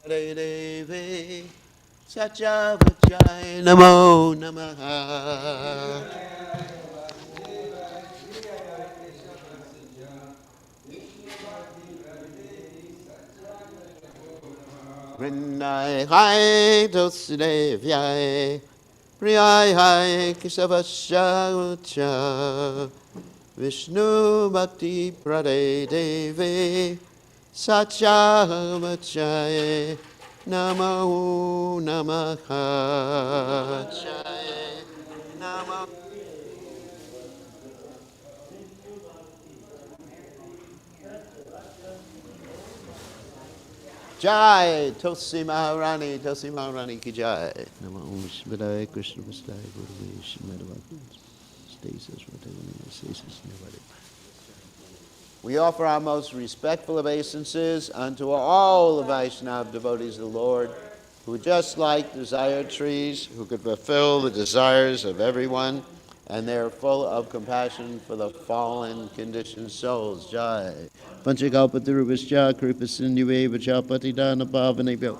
Devi Satchavajaya Namo Namaha. Vrinai Hai Dosdevyai Priyai Hai Kesavasya Vishnu Bhakti Prade Devi Satchavajaya Namo Namaha. Jai, Tulsi Maharani ki jai. Namo Om Shivadaya Krishna Vasudaya Gurave Shrimadavakti. Stasis, stasis, nobody. We offer our most respectful obeisances unto all the Vaishnava devotees of the Lord, who just like desired trees, who could fulfill the desires of everyone, and they're full of compassion for the fallen, conditioned souls. Jai. Panchakalpatarubhascha kripasindhuve vachapatidana pavanebhyo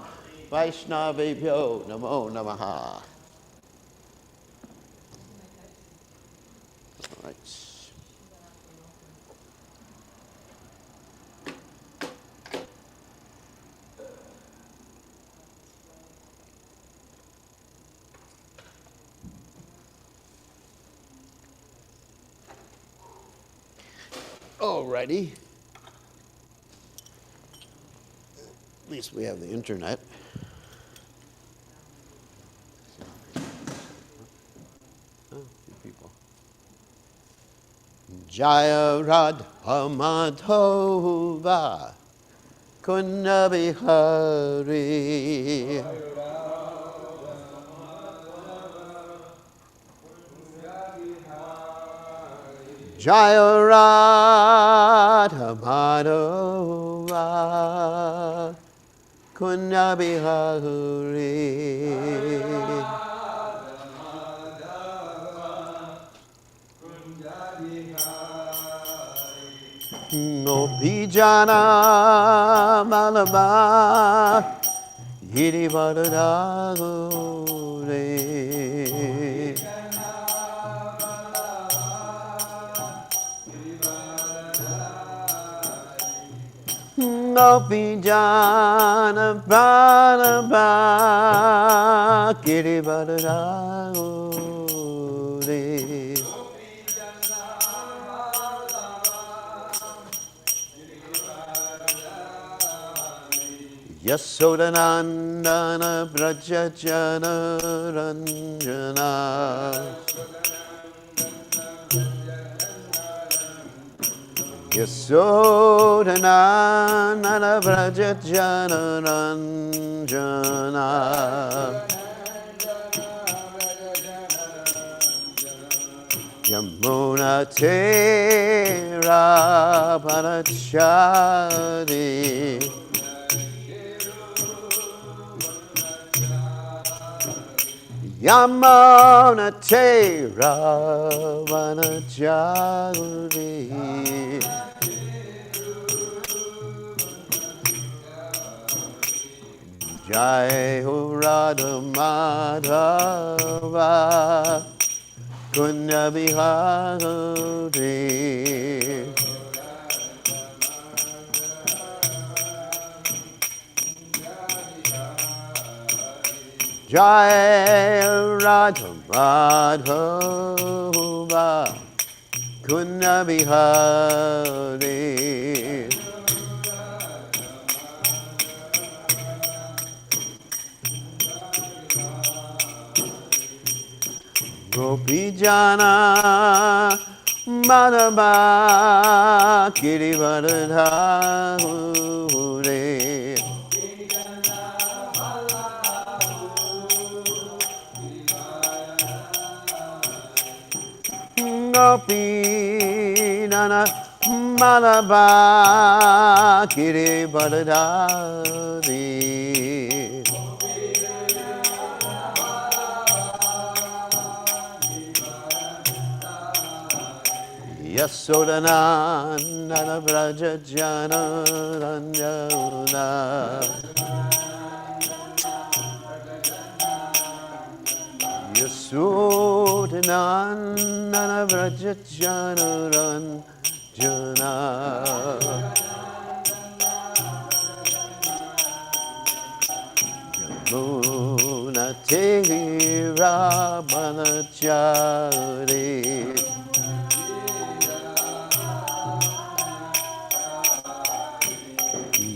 Vaishnavebhyo namo namaha. All right. Alrighty. At least we have the internet. Oh, few people. Jaya Radha Madhova Kunna Bihari Jaya Radha Madhova Kunna Bihari Gopijana Malama Girivardhagore Gopijana Malama Girivardhagore Yasodanandana Brajajana Ranjana Yasodanandana Brajajana Ranjana Yamuna Tera Parachari Yamuna Tera Vanachari Jai Ho Radha Madhava Kunja Bihari Jai Radha Madhava Kunja Bihari Gopijana Madhava Girivardhagore Gopijana Madhava Girivardhagore Yasodanandana Brajajana Ranjana Yasodhanandana Vrajajana Ranjana Yamuna Tira Manachari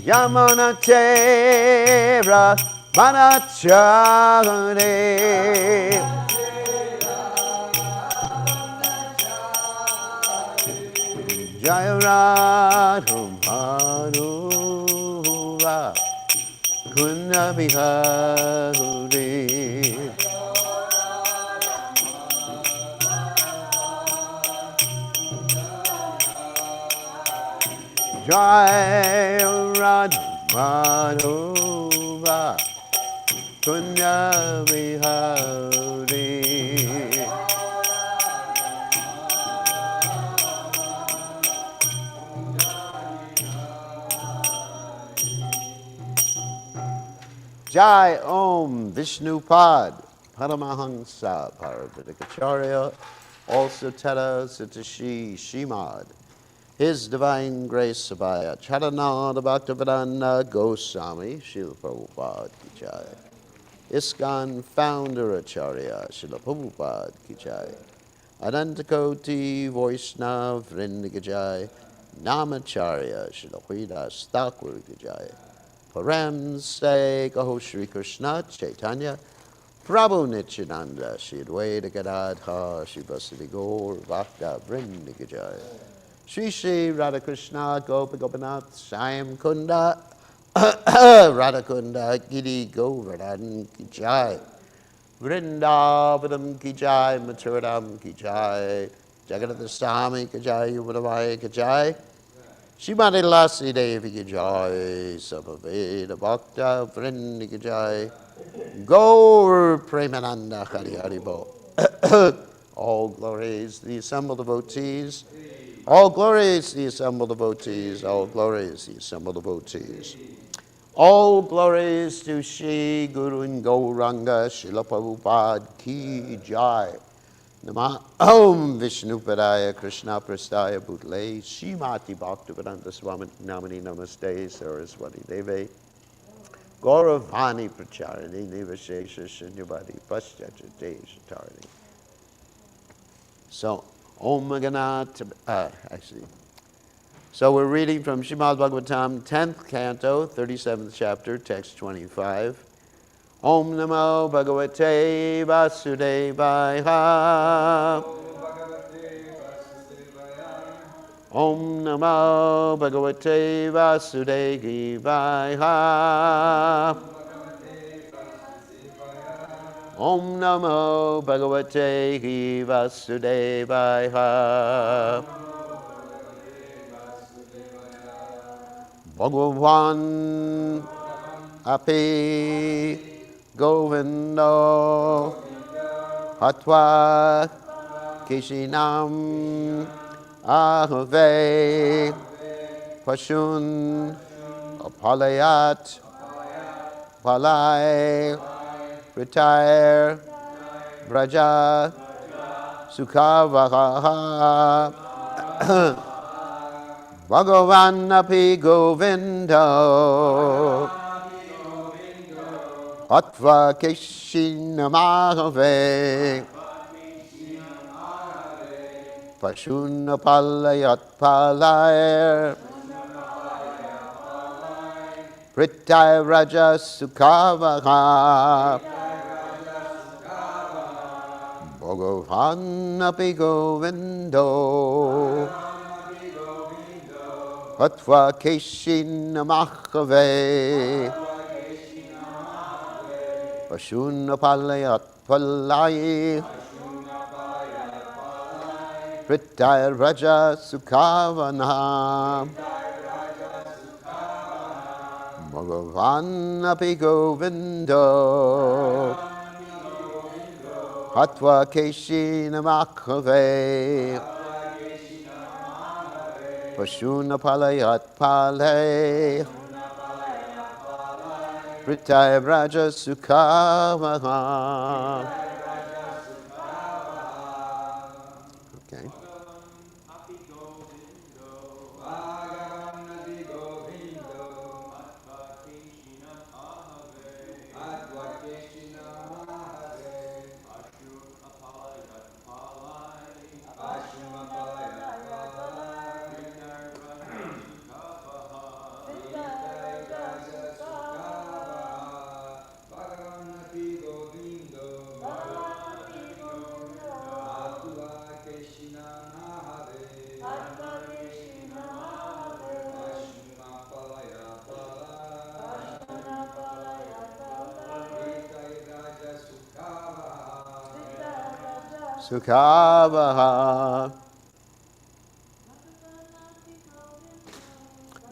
Yamuna Tira Manachari Jaya Radha Madhura Kunja Bihari Jaya Radha Madhura Kunja Bihari Jai Om Vishnupad Paramahansa Paravatikacharya also Tara Satashi Shimad His Divine Grace Sabaya Charanada Bhaktivedanta Goswami Srila Prabhupada Ki Jai ISKCON Founder Acharya Srila Prabhupada Ki Jai Anantakoti Vaishnav Vrinda Ki Jai Namacharya Srila Hridas Thakur Ki Jai Param Se Kaho Shri Krishna Chaitanya Prabhu Nityananda Shri Advaita Gadadhar Shri Vasudeva Gaur Bhakta Vrinda Ki Jai Shri Shri Radhakrishna Gopa Gopinath Shyam Kunda Radhakunda Giri Govardhan Ki Jai Vrindavanam Ki Jai Mathuram Ki Jai Jagannath Swami Ki Jai Yuvadavaya Ki Jai Shrimati Lasi Devi Ki Jai Samaveda Bhakta Vrinda Ki Jai Gaur Premananda Hari Hari Bo All glories to the assembled devotees. All glories to the assembled devotees. All glories to the assembled devotees. All glories to Shri Guru and Gauranga Srila Prabhupada Ki Jai. Namah Om Vishnupadaya Krishna Prastaya Bhutale Shrimati Bhaktivedanta Swami Namani Namaste Saraswati Deve Gauravani Pracharini Nivashesha Shunyavadi Paschachate Shatarani. So, Om Ganat, so we're reading from Srimad Bhagavatam, 10th canto, 37th chapter, text 25. Om Namo Bhagavate Vasudevaya. Om Namo Bhagavate Vasudevaya. Om Namo Bhagavate Vasudevaya. Bhagavan Api Govindo Hatva Kishinam Ahave Pashun Apalayat Palai Retire Braja Sukavaha Bhagavan Api Govindo Atva Keshinamahave Pashunapalayat Palayar Pritay Raja Sukavaha Bhagavan Api Govindo Atva Keshinamahave Pashunapalayat Palai Pritay Raja Sukhavana Bhagavan Api Govindo Hatva Keshinamahave Pashunapalayat Palai Pritay Raja Sukhavana Okay. Sukavaha.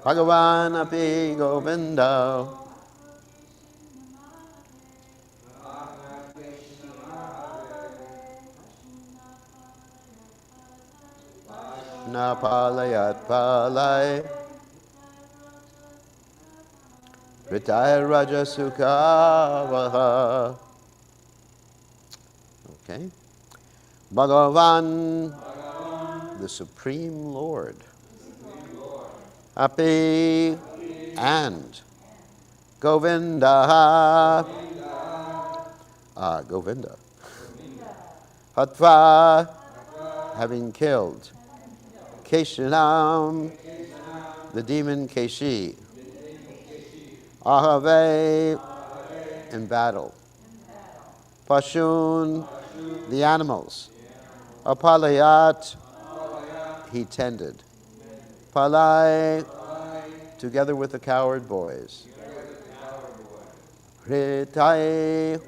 Bhagavan api Govinda. Na palayat palay. Ritaya Raja Sukavaha. Okay. Bhagavan, the Supreme Lord. Api and Govinda. Govinda. Hatva, having killed. Keshinam, the demon Keshi. Ahave, in battle. Pashun, the animals. Apalayat, he tended. Palai, together with the coward boys. Hritai,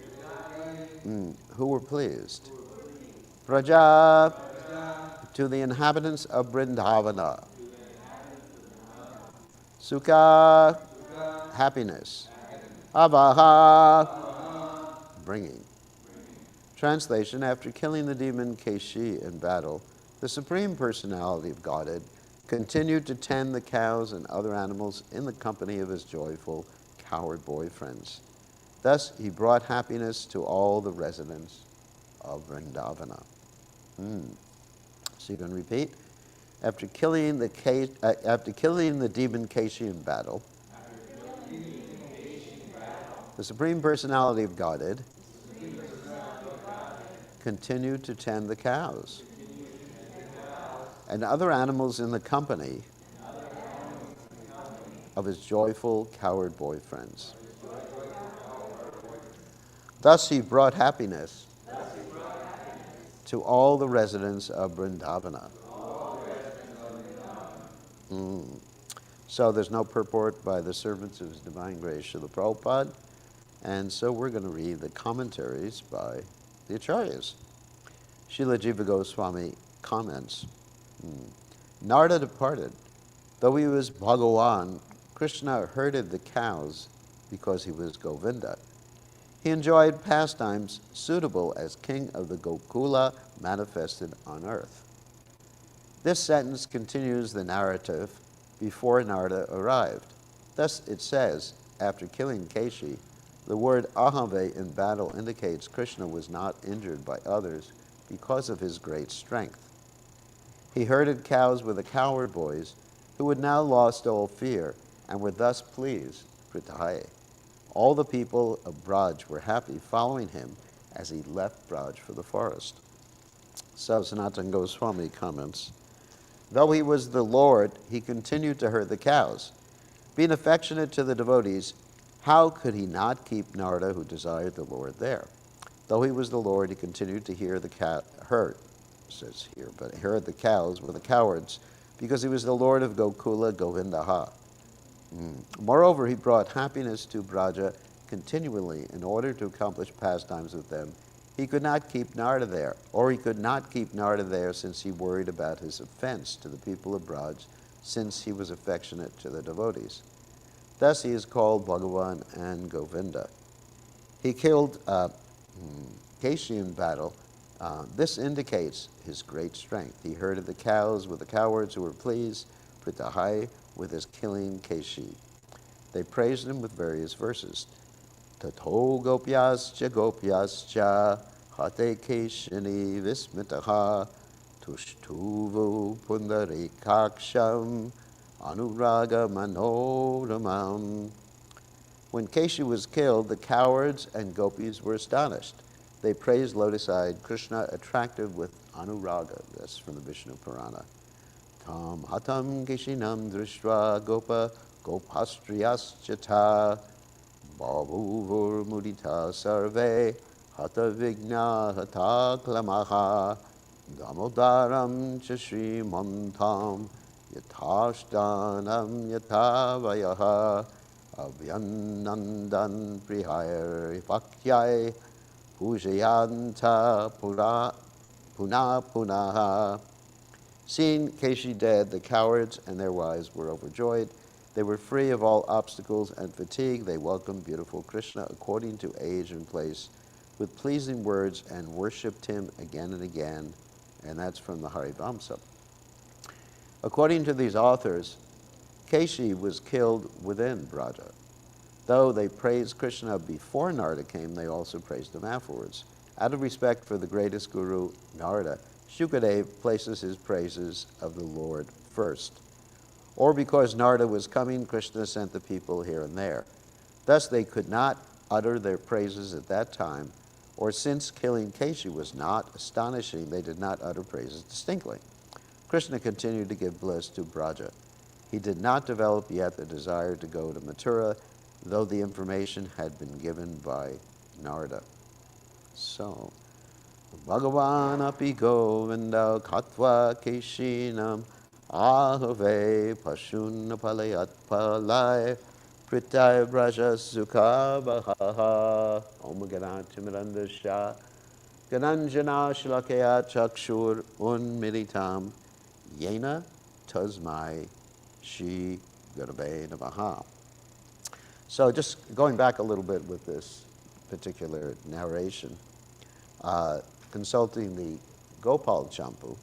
who were pleased. Praja, to the inhabitants of Vrindavana. Sukha, happiness. Avaha, bringing. Translation: after killing the demon Keshi in battle, the Supreme Personality of Godhead continued to tend the cows and other animals in the company of his joyful coward boyfriends. Thus, he brought happiness to all the residents of Vrindavana. So you can repeat. After killing the demon Keshi in battle, the Supreme Personality of Godhead continued to tend the cows and other animals in the company of his joyful coward boyfriends. Thus he brought happiness to all the residents of Vrindavana. So there's no purport by the servants of His Divine Grace, Srila Prabhupada, and so we're going to read the commentaries by the Acharyas. Srila Jiva Goswami comments, Narada departed. Though he was Bhagawan, Krishna herded the cows because he was Govinda. He enjoyed pastimes suitable as king of the Gokula manifested on earth. This sentence continues the narrative before Narada arrived. Thus it says, after killing Keshi, the word ahave in battle indicates Krishna was not injured by others because of his great strength. He herded cows with the coward boys, who had now lost all fear and were thus pleased, Prithaye. All the people of Braj were happy following him as he left Braj for the forest. So Sanatana Goswami comments, though he was the Lord, he continued to herd the cows. Being affectionate to the devotees, how could he not keep Narada, who desired the Lord, there? Though he was the Lord, he continued to herd the cows with the cowards, because he was the Lord of Gokula Govindaha. Moreover, he brought happiness to Braja continually in order to accomplish pastimes with them. He could not keep Narada there, since he worried about his offense to the people of Braj, since he was affectionate to the devotees. Thus he is called Bhagavan and Govinda. He killed Keshi in battle. This indicates his great strength. He herded the cows with the cowards who were pleased, Pritahai, with his killing Keshi. They praised him with various verses. Tato gopyascha hate keshini vismitaha tushtuvu pundarikaksham anuraga manoramam. When Keshi was killed, the cowards and gopis were astonished. They praised lotus-eyed Krishna, attractive with anuraga. That's from the Vishnu Purana. Tam hatam keshinam drishva gopa gopastriyas Bhavuvur mudita sarve hata vigna hata klamaha damodaram cha srimantam yathashtanam yatavayaha abhyanandan prihayar vakyai pujayanta puna punaha. Seeing Keshi dead, the cowards and their wives were overjoyed. They were free of all obstacles and fatigue. They welcomed beautiful Krishna according to age and place with pleasing words and worshipped him again and again. And that's from the Harivamsa. According to these authors, Keshi was killed within Braja. Though they praised Krishna before Narada came, they also praised him afterwards. Out of respect for the greatest guru, Narada, Shukadev places his praises of the Lord first. Or because Narada was coming, Krishna sent the people here and there. Thus they could not utter their praises at that time, or since killing Keshi was not astonishing, they did not utter praises distinctly. Krishna continued to give bliss to Braja. He did not develop yet the desire to go to Mathura, though the information had been given by Narada. So, Bhagavan api govinda katva keshinam ahave pashun palayat palay pritay braja sukha bahaha Om Ganatimirandasha Gananjana shlakaya chakshur unmilitam yena tasmai Shri Gurave Namaha. So just going back a little bit with this particular narration, consulting the Gopal Champu,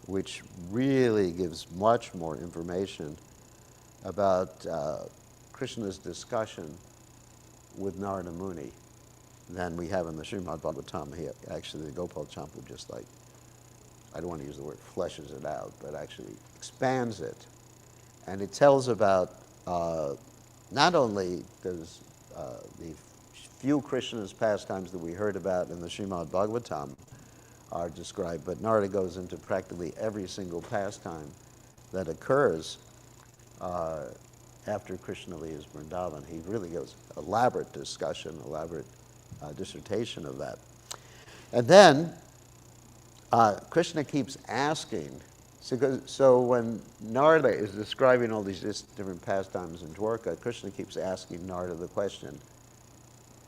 which really gives much more information about Krishna's discussion with Narada Muni than we have in the Srimad Bhagavatam. Actually, the Gopal Champu just like, I don't want to use the word fleshes it out, but actually expands it. And it tells about not only does the few Krishna's pastimes that we heard about in the Srimad Bhagavatam are described, but Narada goes into practically every single pastime that occurs after Krishna leaves Vrindavan. He really goes elaborate discussion, elaborate dissertation of that. And then Krishna keeps asking, so when Narada is describing all these different pastimes in Dwarka, Krishna keeps asking Narada the question,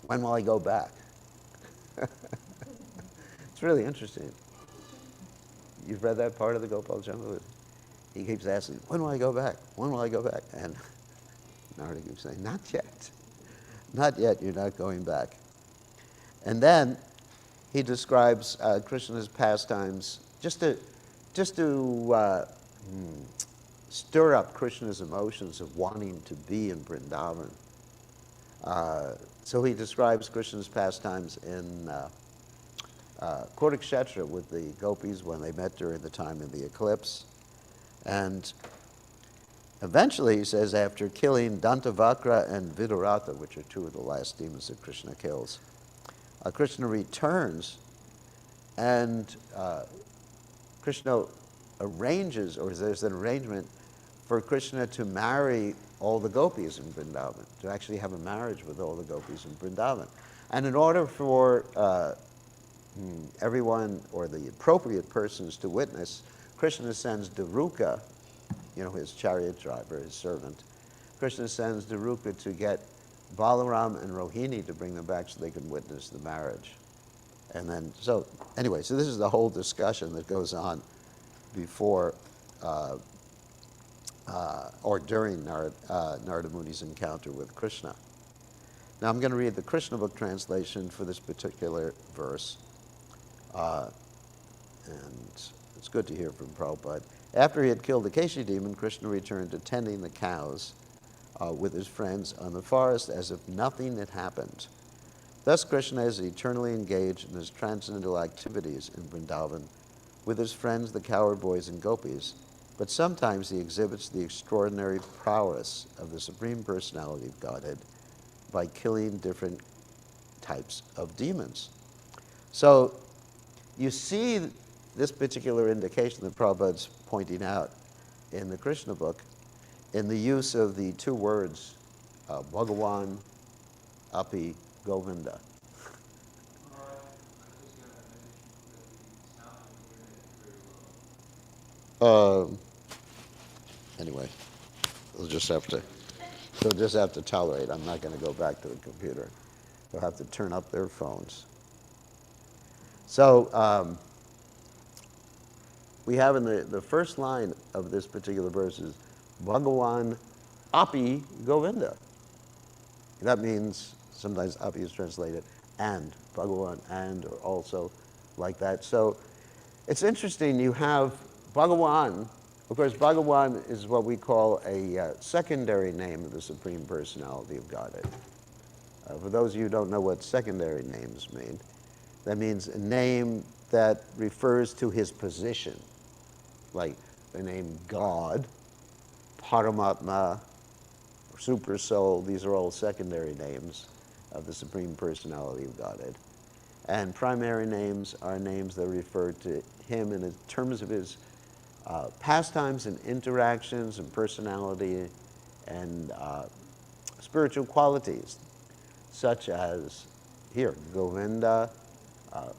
when will I go back? It's really interesting. You've read that part of the Gopal Champu? He keeps asking, when will I go back? When will I go back? And Narada keeps saying, not yet. Not yet, you're not going back. And then he describes Krishna's pastimes just to stir up Krishna's emotions of wanting to be in Vrindavan. So he describes Krishna's pastimes in Kurukshetra with the gopis when they met during the time of the eclipse. And eventually, he says, after killing Dantavakra and Viduratha, which are two of the last demons that Krishna kills, Krishna returns and Krishna arranges, or there's an arrangement for Krishna to marry all the gopis in Vrindavan, to actually have a marriage with all the gopis in Vrindavan. And in order for everyone, or the appropriate persons to witness, Krishna sends Daruka, his chariot driver, his servant. Krishna sends Daruka to get Balaram and Rohini to bring them back so they can witness the marriage. And then, so this is the whole discussion that goes on before or during Narada Muni's encounter with Krishna. Now I'm going to read the Krishna book translation for this particular verse. And it's good to hear from Prabhupada. After he had killed the Keshi demon, Krishna returned to tending the cows with his friends on the forest as if nothing had happened. Thus Krishna is eternally engaged in his transcendental activities in Vrindavan, with his friends, the cowherd boys and gopis, but sometimes he exhibits the extraordinary prowess of the Supreme Personality of Godhead by killing different types of demons. So you see this particular indication that Prabhupada's pointing out in the Krishna book in the use of the two words, Bhagavan, Api, Govinda. Anyway, they'll just have to tolerate. I'm not going to go back to the computer. They'll have to turn up their phones. So we have in the first line of this particular verse is Bhagavan Api Govinda. That means, sometimes Api is translated and, Bhagavan and, or also like that. So it's interesting, you have Bhagavan. Of course, Bhagavan is what we call a secondary name of the Supreme Personality of Godhead. For those of you who don't know what secondary names mean, that means a name that refers to his position, like the name God, Paramatma, Super Soul. These are all secondary names of the Supreme Personality of Godhead. And primary names are names that refer to him in terms of his pastimes and interactions and personality and spiritual qualities, such as here, Govinda,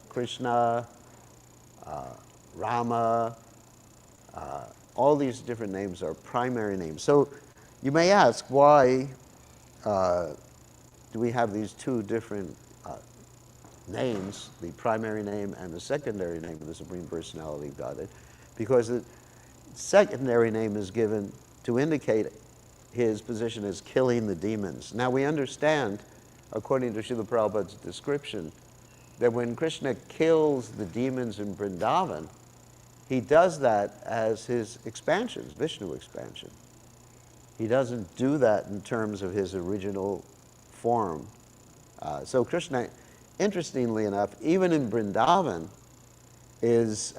Krishna, Rama. All these different names are primary names. So you may ask, why do we have these two different names, the primary name and the secondary name of the Supreme Personality of Godhead? Because the secondary name is given to indicate his position as killing the demons. Now we understand, according to Srila Prabhupada's description, that when Krishna kills the demons in Vrindavan, he does that as his expansion, Vishnu expansion. He doesn't do that in terms of his original form. So Krishna, interestingly enough, even in Vrindavan, is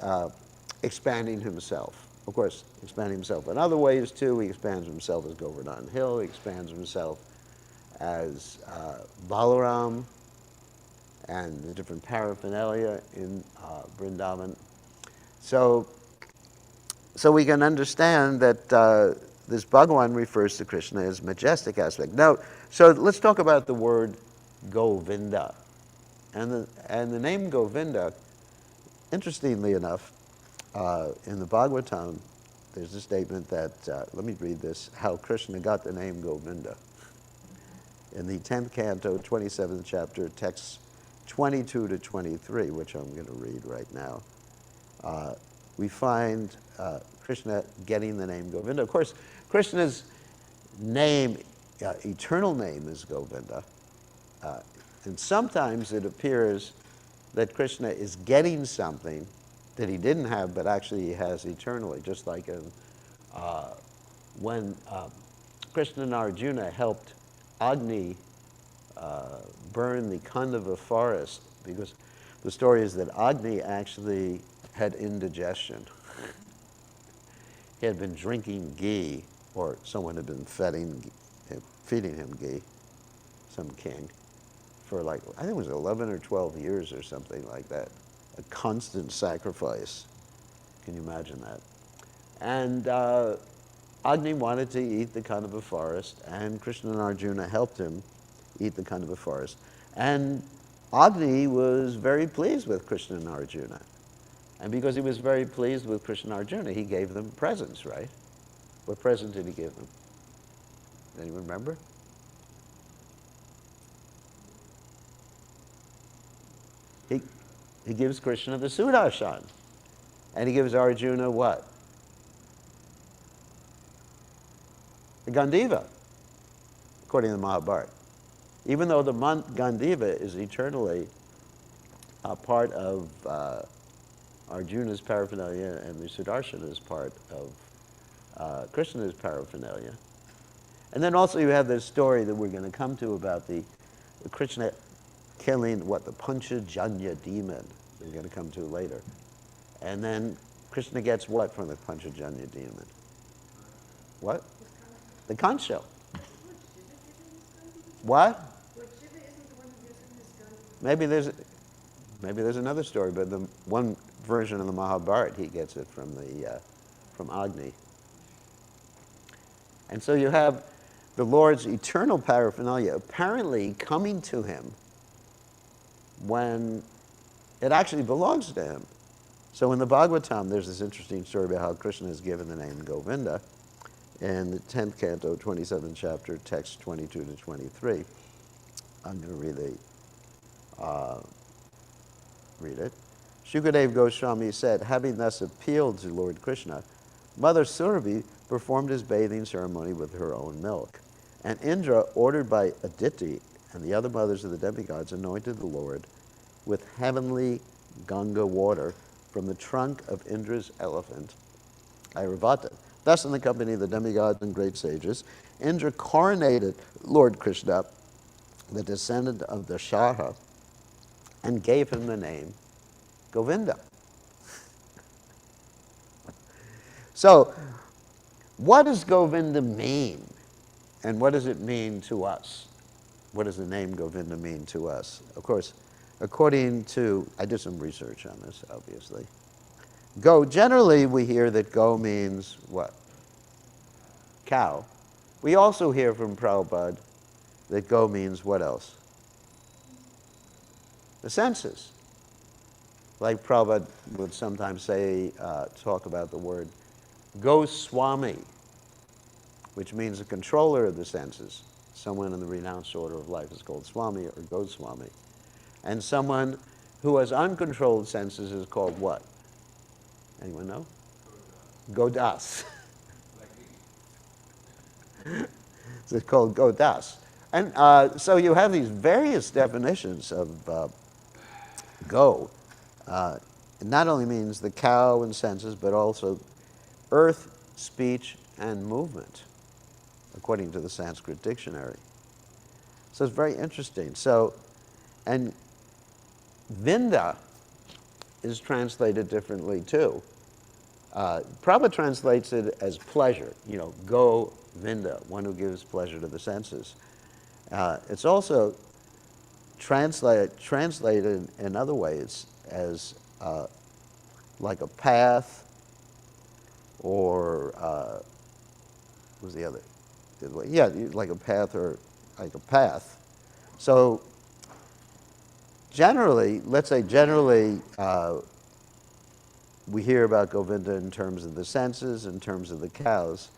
expanding himself. Of course, expanding himself in other ways too. He expands himself as Govardhan Hill. He expands himself as Balaram and the different paraphernalia in Vrindavan. So we can understand that this Bhagavan refers to Krishna as majestic aspect. Now, so let's talk about the word Govinda. And the name Govinda, interestingly enough, in the Bhagavatam, there's a statement that, let me read this, how Krishna got the name Govinda. In the 10th canto, 27th chapter, texts 22 to 23, which I'm going to read right now, we find Krishna getting the name Govinda. Of course, Krishna's name, eternal name, is Govinda. And sometimes it appears that Krishna is getting something that he didn't have, but actually he has eternally, just like when Krishna and Arjuna helped Agni burn the Khandava forest, because the story is that Agni actually had indigestion. He had been drinking ghee, or someone had been feeding him ghee, some king, for like, I think it was 11 or 12 years or something like that. A constant sacrifice. Can you imagine that? And Agni wanted to eat the Khandava forest, and Krishna and Arjuna helped him eat the Khandava forest. And Agni was very pleased with Krishna and Arjuna. And because he was very pleased with Krishna and Arjuna, he gave them presents, right? What present did he give them? Anyone remember? He gives Krishna the Sudarshan. And he gives Arjuna what? The Gandiva, according to the Mahabharata. Even though the Gandiva is eternally a part of Arjuna's paraphernalia, and the Sudarshan is part of Krishna's paraphernalia. And then also you have this story that we're going to come to about the Krishna killing, the Panchajanya demon, that we're going to come to later. And then Krishna gets what from the Panchajanya demon? What? The conch shell. What? Maybe there's another story, but the one version of the Mahabharata, he gets it from Agni. And so you have the Lord's eternal paraphernalia apparently coming to him when it actually belongs to him. So in the Bhagavatam, there's this interesting story about how Krishna is given the name Govinda in the 10th canto, 27th chapter, text 22 to 23. I'm going to read it. Shukadeva Goswami said, having thus appealed to Lord Krishna, Mother Surabhi performed his bathing ceremony with her own milk. And Indra, ordered by Aditi and the other mothers of the demigods, anointed the Lord with heavenly Ganga water from the trunk of Indra's elephant, Airavata. Thus, in the company of the demigods and great sages, Indra coronated Lord Krishna, the descendant of the Shaha, and gave him the name Govinda. So, what does Govinda mean? And what does it mean to us? What does the name Govinda mean to us? Of course, according to, I did some research on this, obviously. Generally we hear that go means what? Cow. We also hear from Prabhupada that go means what else? The senses. Like Prabhupada would sometimes say, talk about the word Goswami, which means a controller of the senses. Someone in the renounced order of life is called Swami or Goswami. And someone who has uncontrolled senses is called what? Anyone know? Godas. So it's called Godas. And so you have these various definitions of go. It not only means the cow and senses, but also earth, speech, and movement, according to the Sanskrit dictionary. So it's very interesting. So, and Vinda is translated differently too. Prabhupada translates it as pleasure, go Vinda, one who gives pleasure to the senses. It's also translated in other ways as like a path, or what was the other way? Yeah, like a path or like a path. So generally, let's say we hear about Govinda in terms of the senses, in terms of the cows,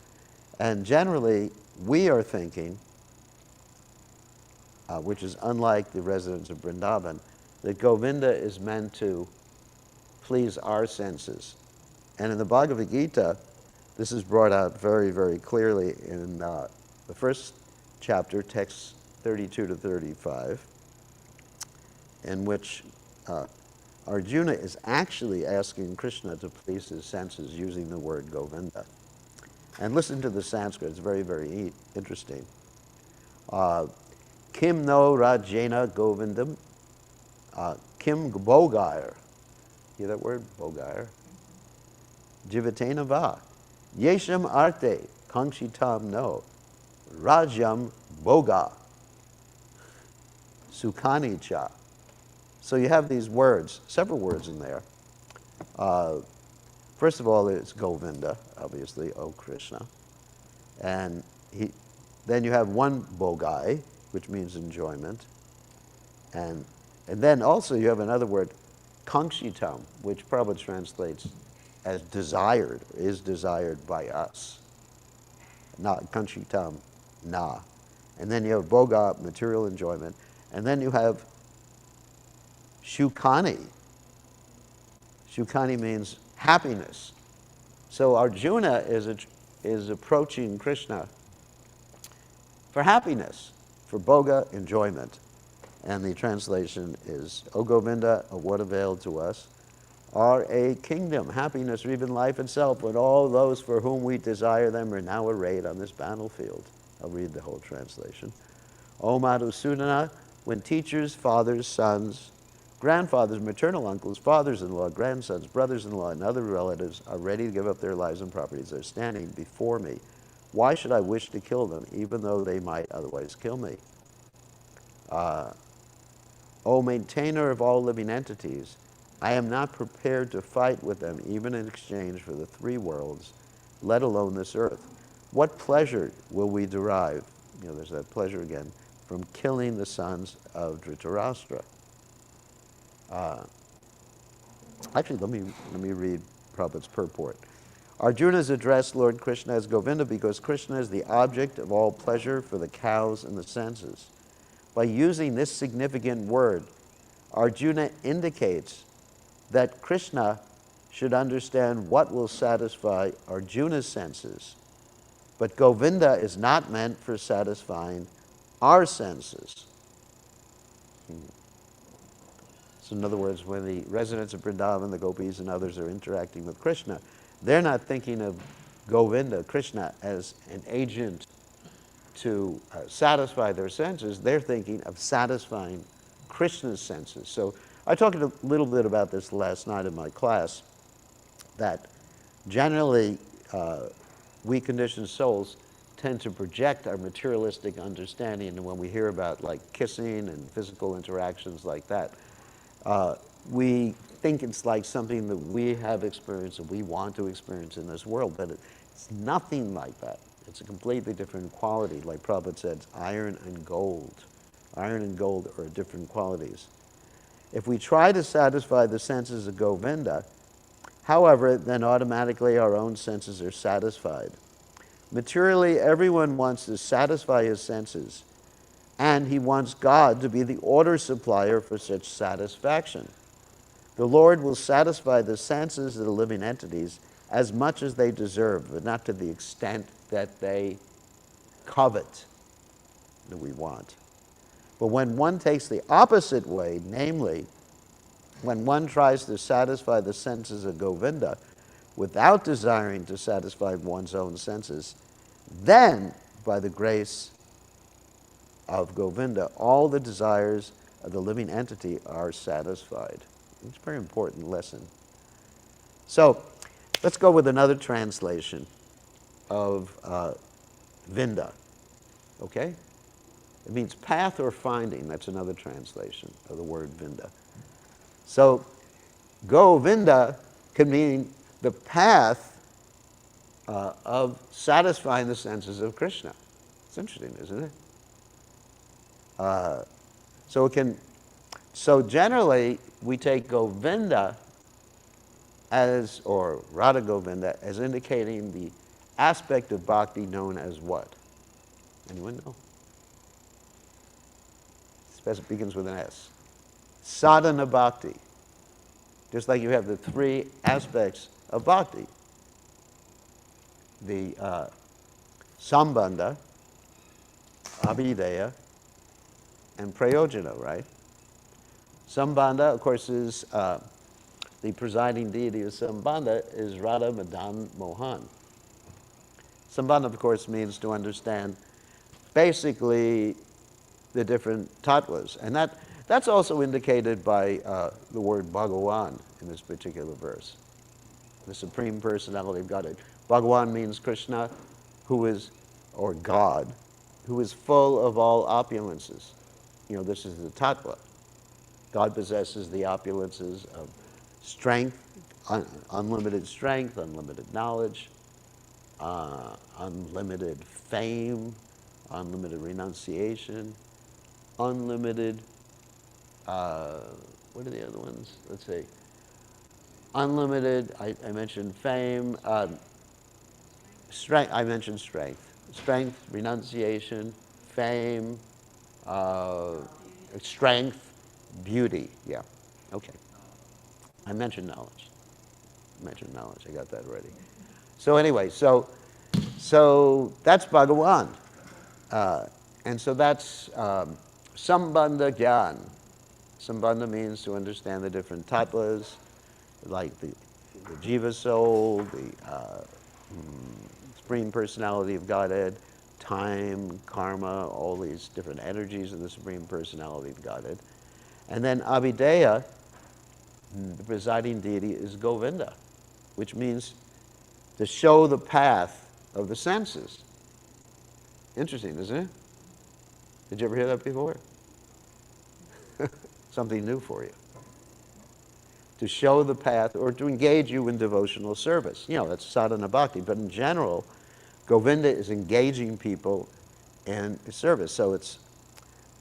and generally we are thinking, which is unlike the residents of Vrindavan, that Govinda is meant to please our senses. And in the Bhagavad Gita, this is brought out very, very clearly in the first chapter, texts 32 to 35, in which Arjuna is actually asking Krishna to please his senses using the word Govinda. And listen to the Sanskrit, it's very, very interesting. Kim no Rajena Govindam, Kim Bogair. Hear that word? Bogair. Jivatena va. Yesham arte, Kangshitam no. Rajam Boga. Sukhani cha. So you have these words, several words in there. First of all, it's Govinda, obviously, O Krishna. And then you have one Bogai, which means enjoyment. And then also you have another word, Kangshitam, which Prabhupada translates as desired, is desired by us. Not Kangshitam, na. And then you have Boga, material enjoyment. And then you have Shukani. Shukani means happiness. So Arjuna is approaching Krishna for happiness, for Boga, enjoyment. And the translation is, O Govinda, of what availed to us are a kingdom, happiness, or even life itself, when all those for whom we desire them are now arrayed on this battlefield. I'll read the whole translation. O Madhusudana, when teachers, fathers, sons, grandfathers, maternal uncles, fathers-in-law, grandsons, brothers-in-law, and other relatives are ready to give up their lives and properties. They're standing before me. Why should I wish to kill them, even though they might otherwise kill me? O maintainer of all living entities, I am not prepared to fight with them, even in exchange for the three worlds, let alone this earth. What pleasure will we derive, there's that pleasure again, from killing the sons of Dhritarashtra? Actually, let me read Prabhupada's purport. Arjuna is addressed Lord Krishna as Govinda because Krishna is the object of all pleasure for the cows and the senses. By using this significant word, Arjuna indicates that Krishna should understand what will satisfy Arjuna's senses, but Govinda is not meant for satisfying our senses. So in other words, when the residents of Vrindavan, the gopis and others are interacting with Krishna, they're not thinking of Govinda, Krishna, as an agent to satisfy their senses. They're thinking of satisfying Krishna's senses. So I talked a little bit about this last night in my class, that generally we conditioned souls tend to project our materialistic understanding, and when we hear about like kissing and physical interactions like that, we think it's like something that we have experienced and we want to experience in this world, but it's nothing like that. It's a completely different quality. Like Prabhupada said, it's iron and gold. Iron and gold are different qualities. If we try to satisfy the senses of Govinda, however, then automatically our own senses are satisfied. Materially, everyone wants to satisfy his senses, and he wants God to be the order supplier for such satisfaction. The Lord will satisfy the senses of the living entities as much as they deserve, but not to the extent that they covet, that we want. But when one takes the opposite way, namely, when one tries to satisfy the senses of Govinda without desiring to satisfy one's own senses, then, by the grace of Govinda, all the desires of the living entity are satisfied. It's a very important lesson. So, let's go with another translation of Vinda. Okay? It means path or finding. That's another translation of the word Vinda. So, Govinda can mean the path of satisfying the senses of Krishna. It's interesting, isn't it? So generally, we take Govinda as, or Radha Govinda, as indicating the aspect of bhakti known as what? Anyone know? It begins with an S. Sadhana bhakti. Just like you have the three aspects of bhakti. The sambandha, abhideya, and prayojana, right? Sambandha, of course, is the presiding deity of Sambandha is Radha Madan Mohan. Sambandha, of course, means to understand basically the different tattvas. And that's also indicated by the word Bhagavan in this particular verse. The Supreme Personality of Godhead. Bhagavan means Krishna, who is, or God, who is full of all opulences. This is the tattva. God possesses the opulences of strength, unlimited strength, unlimited knowledge, unlimited fame, unlimited renunciation, unlimited, what are the other ones? Let's see. Unlimited, I mentioned fame, strength, I mentioned strength. Strength, renunciation, fame, strength, beauty, yeah, okay. I mentioned knowledge. I got that already. So anyway, so that's Bhagavan. And so that's Sambandha Gyan. Sambandha means to understand the different tattvas, like the jiva soul, the Supreme Personality of Godhead, time, karma, all these different energies of the Supreme Personality of Godhead. And then Abhideya, the presiding deity, is Govinda, which means to show the path of the senses. Interesting, isn't it? Did you ever hear that before? Something new for you. To show the path or to engage you in devotional service. You know, that's sadhana bhakti. But in general, Govinda is engaging people in service. So it's,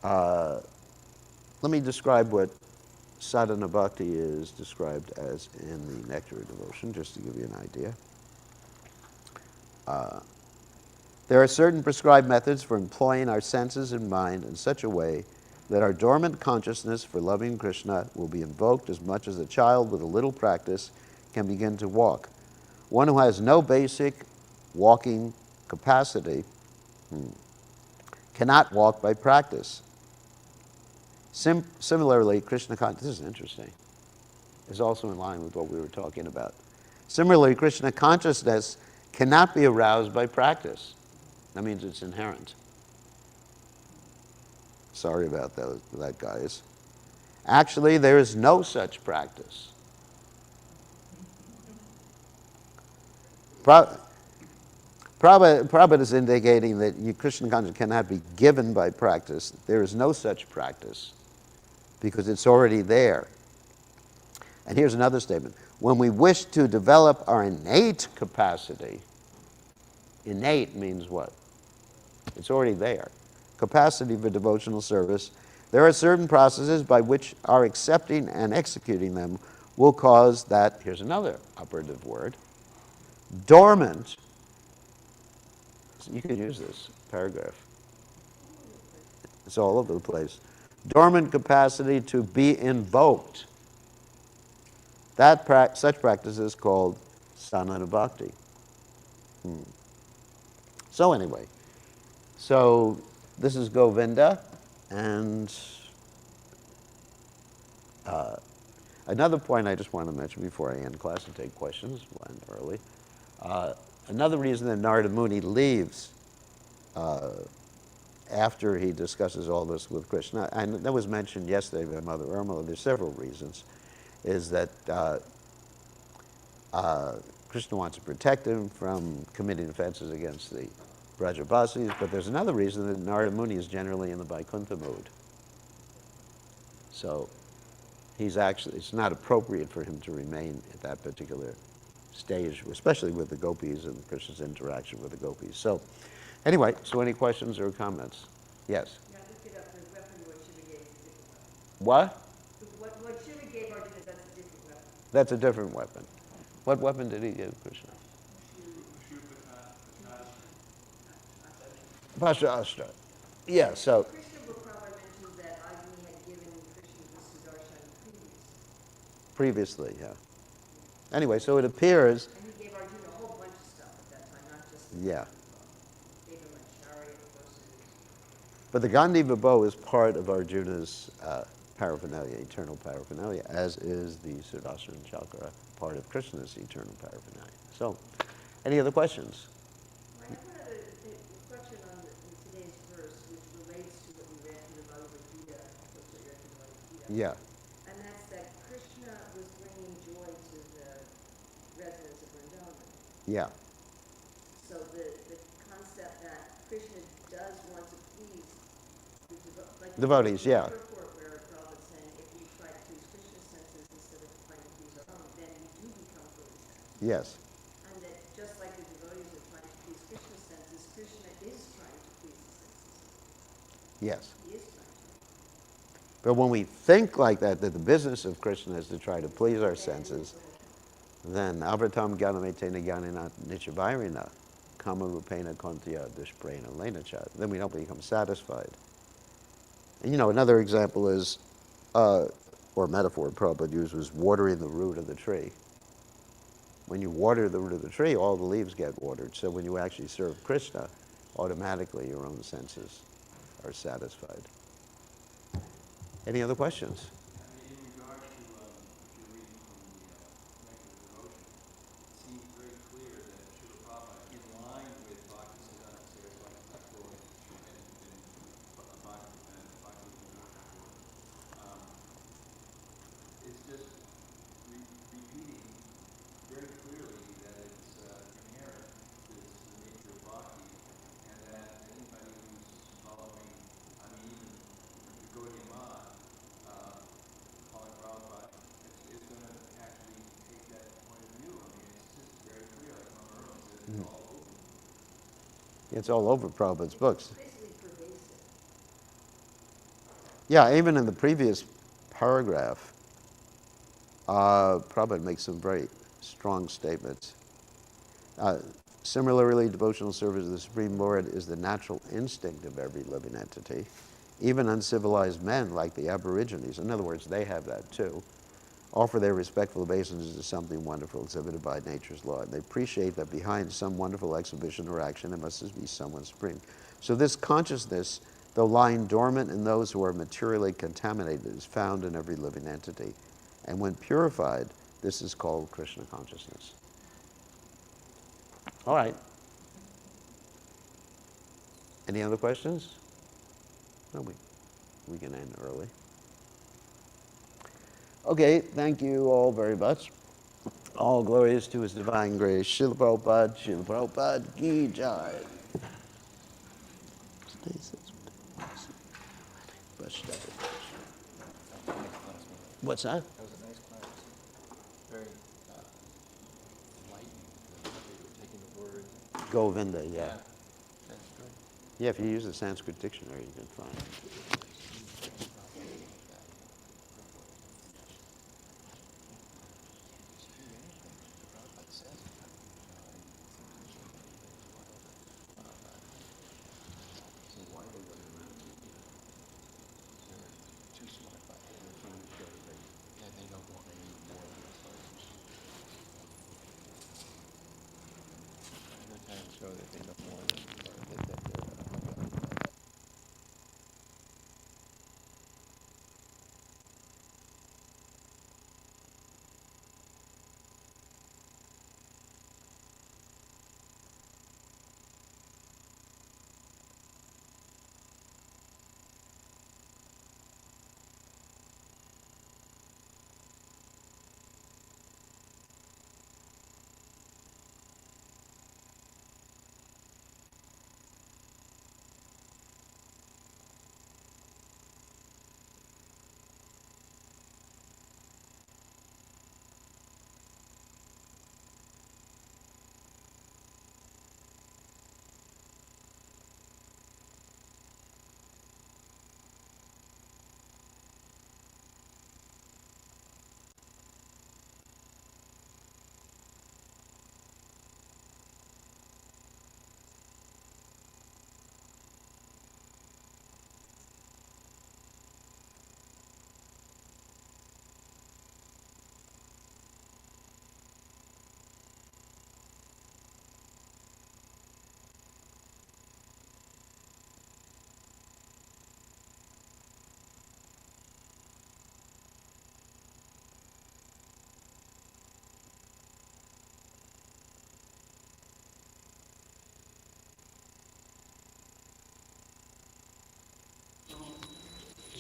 let me describe what sadhana bhakti is described as in the Nectar of Devotion, just to give you an idea. There are certain prescribed methods for employing our senses and mind in such a way that our dormant consciousness for loving Krishna will be invoked as much as a child with a little practice can begin to walk. One who has no basic walking capacity cannot walk by practice. Similarly, Krishna consciousness, this is interesting, is also in line with what we were talking about. Similarly, Krishna consciousness cannot be aroused by practice. That means it's inherent. Sorry about that, guys. Actually, there is no such practice. Prabhupada is indicating that Krishna consciousness cannot be given by practice. There is no such practice because it's already there. And here's another statement. When we wish to develop our innate capacity, innate means what? It's already there. Capacity for devotional service. There are certain processes by which our accepting and executing them will cause that, here's another operative word, dormant, you could use this paragraph, it's all over the place, dormant capacity to be invoked. Such practice is called sadhana bhakti. So anyway, so this is Govinda, and another point I just want to mention before I end class and take questions, we'll end early. Another reason that Narada Muni leaves after he discusses all this with Krishna, and that was mentioned yesterday by Mother Irmala, there's several reasons, is that Krishna wants to protect him from committing offenses against the Brajabasis, but there's another reason that Narada Muni is generally in the Vaikuntha mood. So it's not appropriate for him to remain at that particular stage, especially with the gopis and Krishna's interaction with the gopis. So anyway, so any questions or comments? Yes? Now look it up, the weapon what Shiva gave is a different weapon. What? What Shiva gave Arjuna, that's a different weapon. That's a different weapon. What weapon did he give Krishna? Pasha Yeah, so Krishna Prabhupada mentioned that Agni had given Krishna the Sudarshan previously, yeah. Anyway, so it appears. And he gave Arjuna a whole bunch of stuff at that time, not just the Yeah. Gave him a chariot, horses. But the Gandiva bow is part of Arjuna's paraphernalia, eternal paraphernalia, as is the Sudarshan chakra, part of Krishna's eternal paraphernalia. So, any other questions? I have another reflection on today's verse, which relates to what we read from the Bhagavad Gita, Yeah. And that's that Krishna was bringing joy to the residents of Vrindavan. Yeah. So the concept that Krishna does want to please the devotees, yeah. purport where Prabhupada saying, if we try to please Krishna's senses instead of trying to please our own, then we do become fully sensitive. Yes. And that just like the devotees are trying to please Krishna's senses, Krishna is trying to please the senses. Yes. He is trying to. But when we think like that the business of Krishna is to try to please our senses, then avatam gyanametena gyanina nichabairina kama rupena kontya dushprena lenacha. Then we don't become satisfied. And another example is, or metaphor Prabhupada used, was watering the root of the tree. When you water the root of the tree, all the leaves get watered. So when you actually serve Krishna, automatically your own senses are satisfied. Any other questions? In regard to if you're reading from the Nectar of Devotion, it seems very clear that Srila Prabhupada, in line with Bhaktisiddhanta Saraswati Thakur and Bhakti It's all over Prabhupada's books. Basically pervasive. Yeah, even in the previous paragraph, Prabhupada makes some very strong statements. Similarly, devotional service to the Supreme Lord is the natural instinct of every living entity. Even uncivilized men like the Aborigines, in other words, they have that too, offer their respectful obeisances to something wonderful exhibited by nature's law. And they appreciate that behind some wonderful exhibition or action, there must be someone supreme. So this consciousness, though lying dormant in those who are materially contaminated, is found in every living entity. And when purified, this is called Krishna consciousness. All right. Any other questions? No, we can end early. Okay, thank you all very much. All glories to His divine grace. Srila Prabhupada ki jai. What's that? That was a nice class. Very enlightening. The way you were taking the words. Govinda, yeah. That's good. Yeah, if you use the Sanskrit dictionary, you can find it. So that they know more than that they're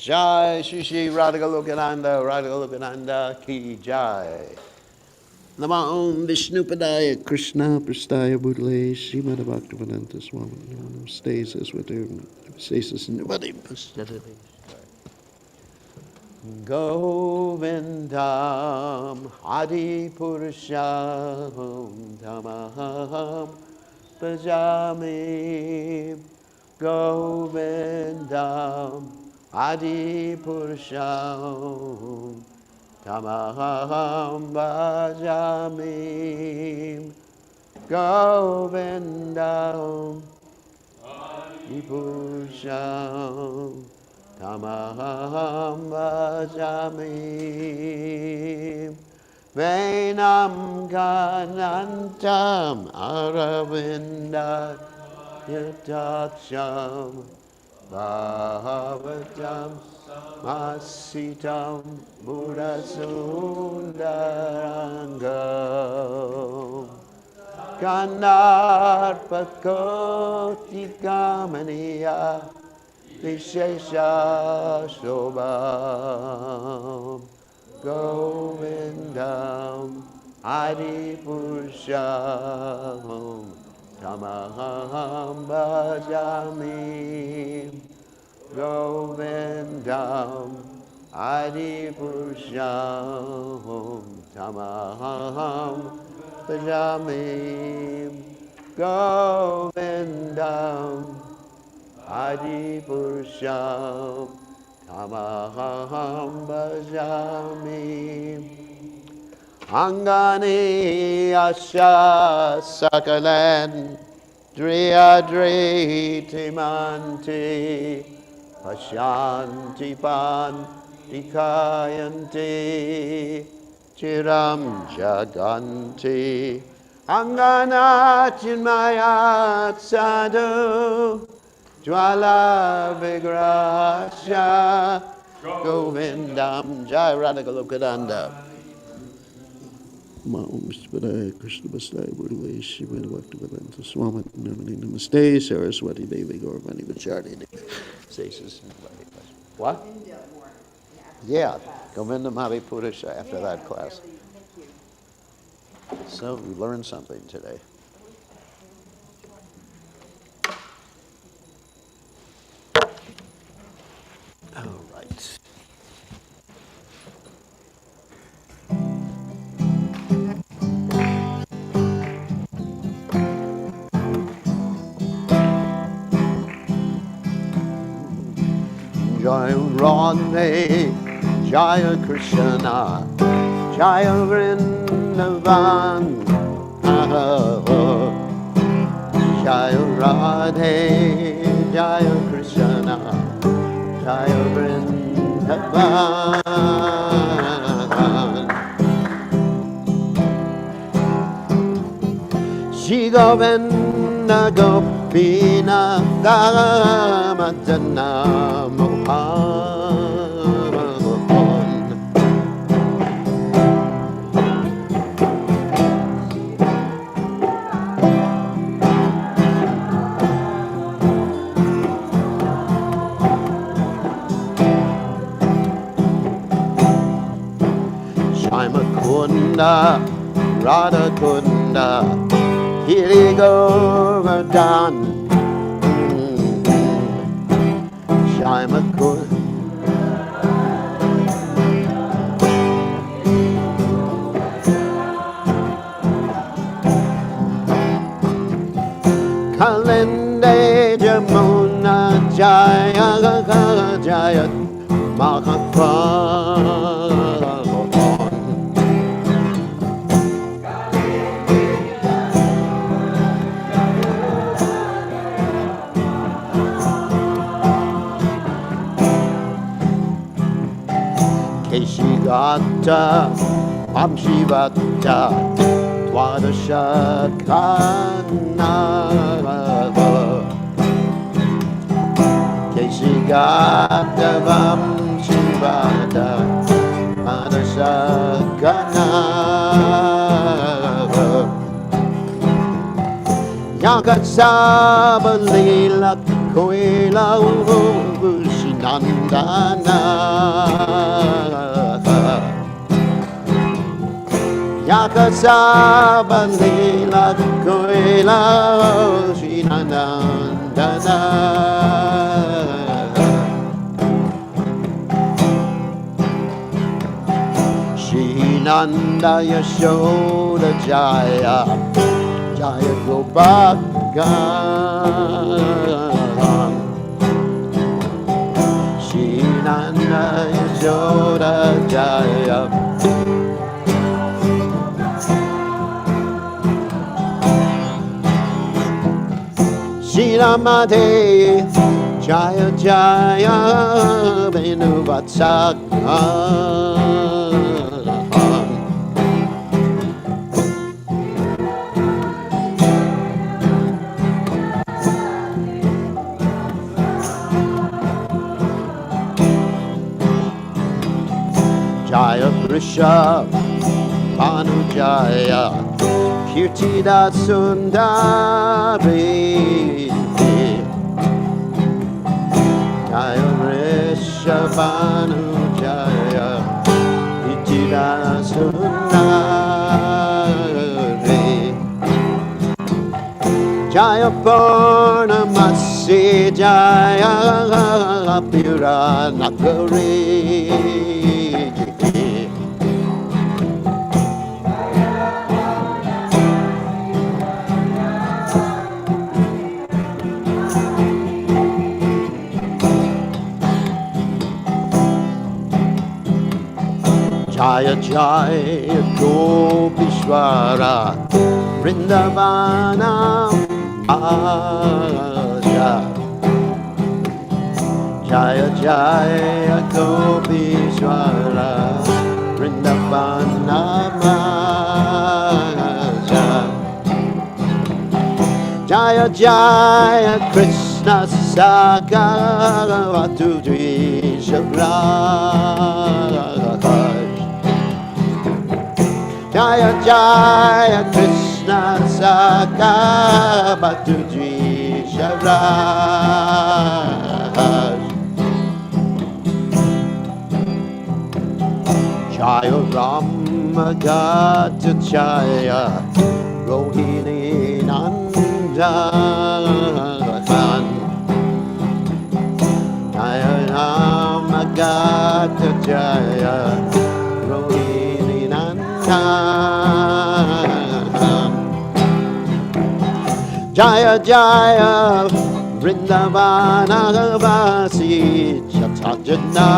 Jai Shri Shri Radhagalokananda ki jai. Nama Om Vishnupadaya Krishna Prastaya Bhutale Srimad Bhaktivedanta Swami Namo Stasis Vatum Stasis Nivadi Pastadale Govindam Adi Purusham Tamaham Bhajami Govindam Adi Purusham Tamaham Bhajami Govindam Adi Purusham Tamaham Bhajami Venam Ganantam Aravinda Yatacham Bhavatam Masitam Buddhasundarangam Kanarpakoti Kamaniya Vishesha Shobham Govindam Adi Purusham Tamaham Bhajami Govindam Adi Purusham Tamaham Bhajami Govindam Adipurusham Tamaham Bhajami Angani Asha Sakalan Driyadri Timanti Pashanti Pan Dikayanti Chiram Jaganti Angana Chinmayat Sadhu Jwala Vigrasha Govindam Jai Radhakalokadanda Krishna Vastai Buddha Shiva Bhaktivedanta Swami Namaste Saraswati Devi Gauravani Vachardi What? Yeah, Govinda Mavi Purusha after that class. So we learned something today. All right. Jaya Radhe, Jaya Krishna, Jaya Vrindavan, Jaya Radhe, Jaya Krishna, Jaya Vrindavan. Shri Govinda Gopina Madana Mohan Shima Kunda Radha Kunda Giri Govardhan Shima Kunda Kalende Jamuna Jaya Jaya Mahaprabhu Keshigata Amshivata Dwadashakana Keshigata Amshivata Dwadashakana Yakatsaba Lila Koila Bushinandana Yakasaba Lila Koila Bushinandana Shinanda Yashoda Jaya Jaya Gopaka Shinanda Yashoda Jaya Shinamate Jaya Jaya Venuvatsaka Jaya Vrisha Banu Jaya Kirtida Sundari Jaya Vrisha Banu Jaya Kirtida Sundari Jaya Purnamasi Jaya Pura Nagari Jaya Jaya Gopishwara Vrindavana Aja Jaya Jaya Gopishwara Vrindavana Aja Jaya Jaya Krishna Sakhavatu Dvishavraj Jaya Jaya Krishna Sakhavatu Dvishavraj Jaya Rama Gata Jaya Rohini Nandan Jaya Rama Gata Jaya Rohini Nandan Jaya Jaya Vrindavana Vasi Chatajana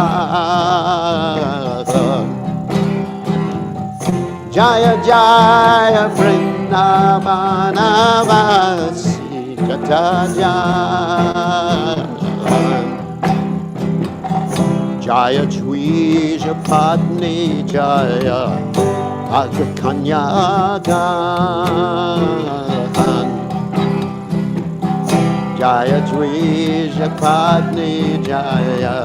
Jaya Jaya Vrindavana Vasi Chatajana Jaya Jwisha Padni Jaya Agrakanyagan Jaya Jwisha Padni Jaya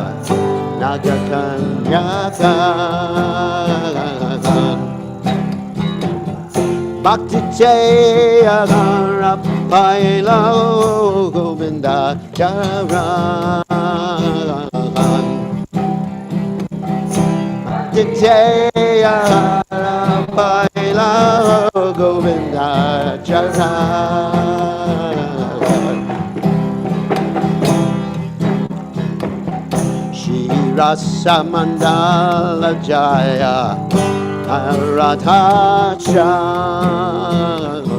Nagakanyagan Bhakti Jaya Rapaila Govinda Charan Bhakti Jaya Rapaila Govinda Charan Shirasa Mandala Jaya Radha Shalom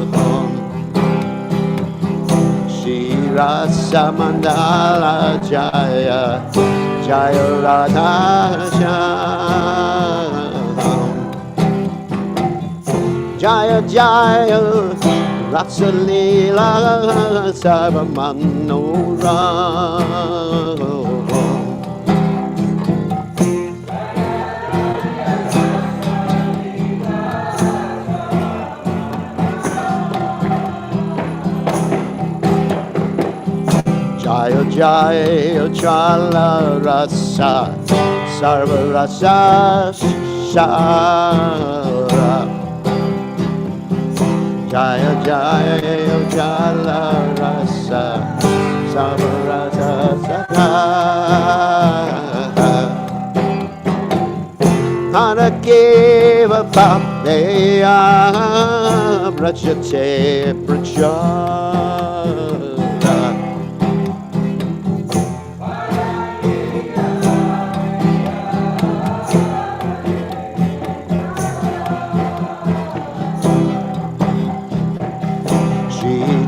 Shirasa Mandala Jaya Jaya Radha Shalom Jaya Jaya Ratsalila Sarvamanoram Jaya Jaya Chala Rasa Sarva Rasa Shara Jaya Jaya Chala Rasa Sarva Rasa Shara Anakeva Papeya Brachate Prachara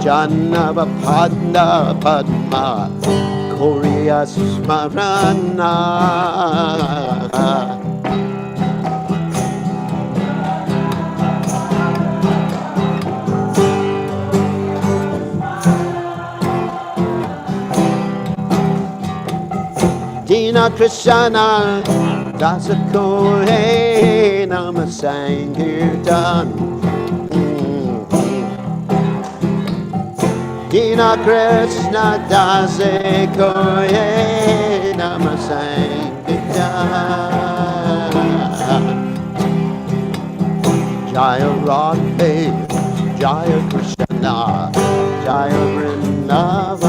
Janava Padma Padma Korea Smarana Dina Krishna Dasa Kohe Nama Sankirtan Dina Krishna Dase Koye Namasankirtan Jaya Radhe Jaya Krishna Jaya Vrindavan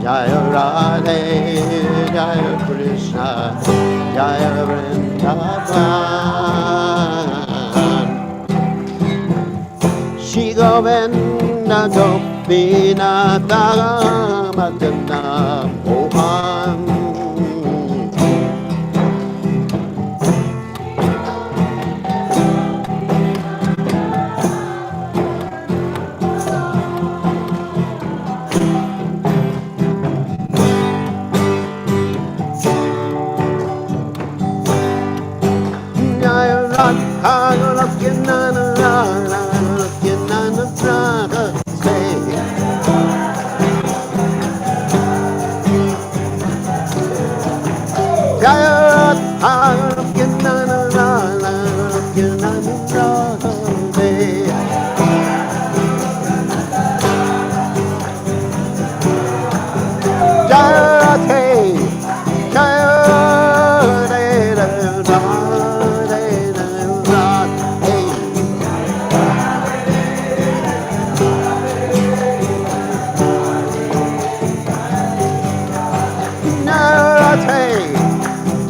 Jaya Radhe Jaya Krishna Jaya Vrindavan Shri Govinda Gopinatha Madana Mohan looking on a run, looking on a brother, say. I'm looking on a run, looking on a brother, say. Jai, Jai,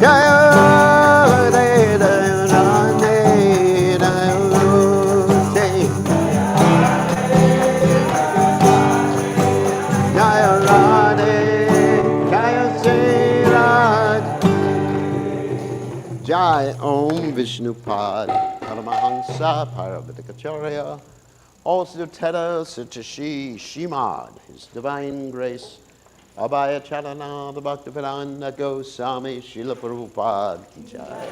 Jai, Jai, Jai, Jai Om Vishnupad Paramahansa Paravatikacharya also Teta Sitashi Shimad, His Divine Grace Abhaya Charana the Bhaktivedanta Goswami Srila Prabhupada Ki Jai.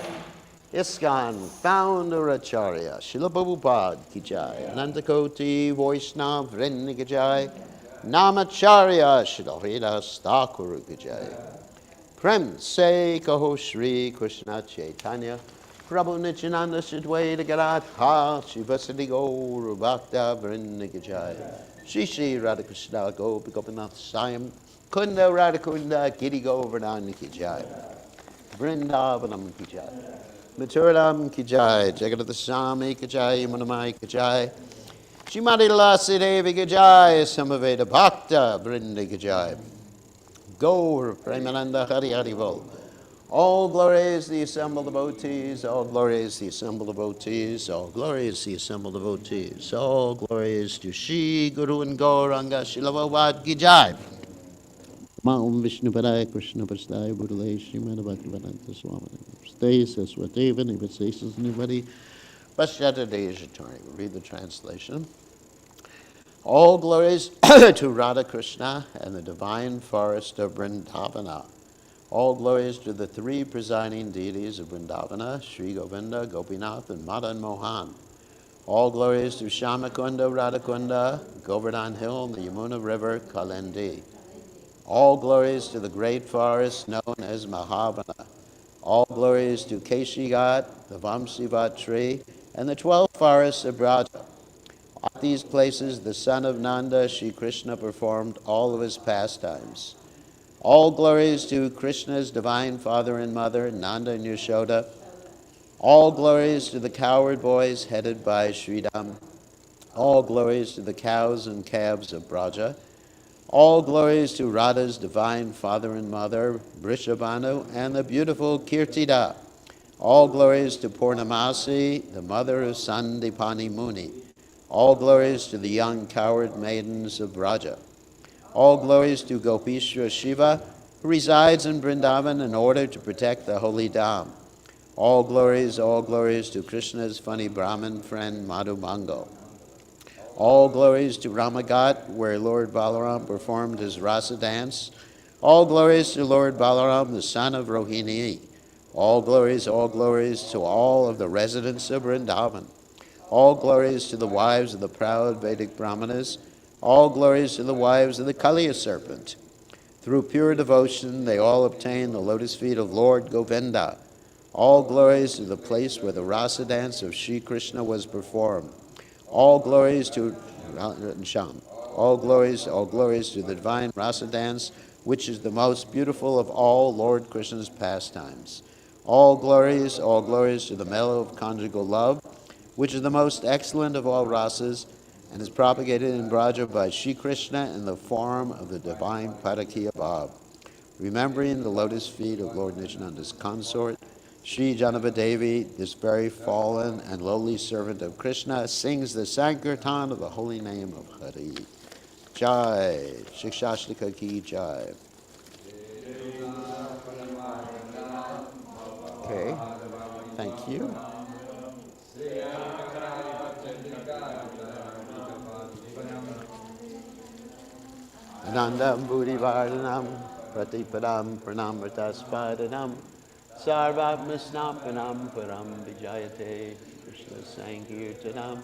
ISKCON Founder Acharya Srila Prabhupada Ki Jai. Anantakoti Vaishnav Vrinda Ki Jai. Namacharya Srila Hridas Thakur Ki Jai. Prem Se Kaho Shri Krishna Chaitanya Prabhu Nityananda Shadwaita Garatha Shivasati Gaur Bhakta Vrinda Ki Jai. Shri Shri Radhakrishna Gopi Gopinath Sayam Kunda Radhakunda Giri Govardhana Ki Jai. Vrindavanam Ki Jai. Mathuram Ki Jai. Jagadata Swami Ki Jai. Manamai Ki Jai. Shrimati Lasi Devi Ki Jai. Samaveda Bhakta Vrinda Ki Jai. Gaur Premananda Hari Hari Vol. All glories the assembled devotees, all glories the assembled devotees, all glories the assembled devotees, all glories to Shri Guru and Gauranga Shilavad Ki Jai. Om Vishnu Padaya Krishna Prasthaya Budale Srimad Bhaktivedanta Swami Stay Saswateva Nivasasis Nivadi Pashyata Dejatori. Read the translation. All glories to Radha Krishna and the divine forest of Vrindavana. All glories to the three presiding deities of Vrindavana, Sri Govinda, Gopinath, and Madan Mohan. All glories to Shamakunda, Radhakunda, Govardhan Hill, and the Yamuna River, Kalendi. All glories to the great forest known as Mahavana. All glories to Keshigat, the Vamsivat tree, and the 12 forests of Braja. At these places, the son of Nanda, Shri Krishna, performed all of his pastimes. All glories to Krishna's divine father and mother, Nanda and Yashoda. All glories to the cowherd boys headed by Sridham. All glories to the cows and calves of Braja. All glories to Radha's divine father and mother, Vrishabhanu, and the beautiful Kirtida. All glories to Purnamasi, the mother of Sandipani Muni. All glories to the young cowherd maidens of Braja. All glories to Gopishwara Shiva, who resides in Vrindavan in order to protect the holy Dham. All glories to Krishna's funny Brahmin friend Madhu Mangal. All glories to Ramagat, where Lord Balaram performed his rasa dance. All glories to Lord Balaram, the son of Rohini. All glories to all of the residents of Vrindavan. All glories to the wives of the proud Vedic Brahmanas. All glories to the wives of the Kaliya serpent. Through pure devotion, they all obtain the lotus feet of Lord Govinda. All glories to the place where the rasa dance of Sri Krishna was performed. All glories to Sham. All glories to the divine rasa dance, which is the most beautiful of all Lord Krishna's pastimes. All glories to the mellow of conjugal love, which is the most excellent of all rasas, and is propagated in Braja by Shri Krishna in the form of the divine Padakiya Bhav. Remembering the lotus feet of Lord Nityananda's consort, Sri Janavadevi, this very fallen and lowly servant of Krishna, sings the Sankirtan of the holy name of Hari. Jai, Shikshashtika ki Jai. Okay, thank you. Anandam Buddhi Vardhanam Pratipadam Pranamritaspadanam Sarvatmasnampanam param vijayate Krishna Sankirtanam